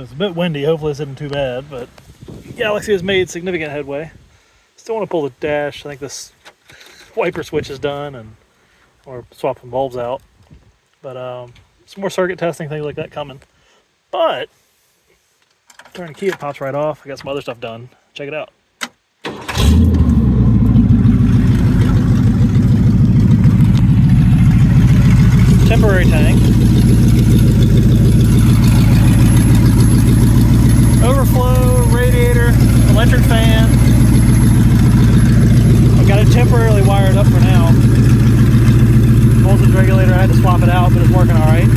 It's a bit windy. Hopefully this isn't too bad, but Galaxie has made significant headway. Still want to pull the dash. I think this wiper switch is done, and we're swapping bulbs out. But some more circuit testing, things like that coming. But turn the key, it pops right off. I got some other stuff done. Check it out. Temporary tank. Overflow, radiator, electric fan. I've got it temporarily wired up for now. Voltage regulator, I had to swap it out, but it's working alright.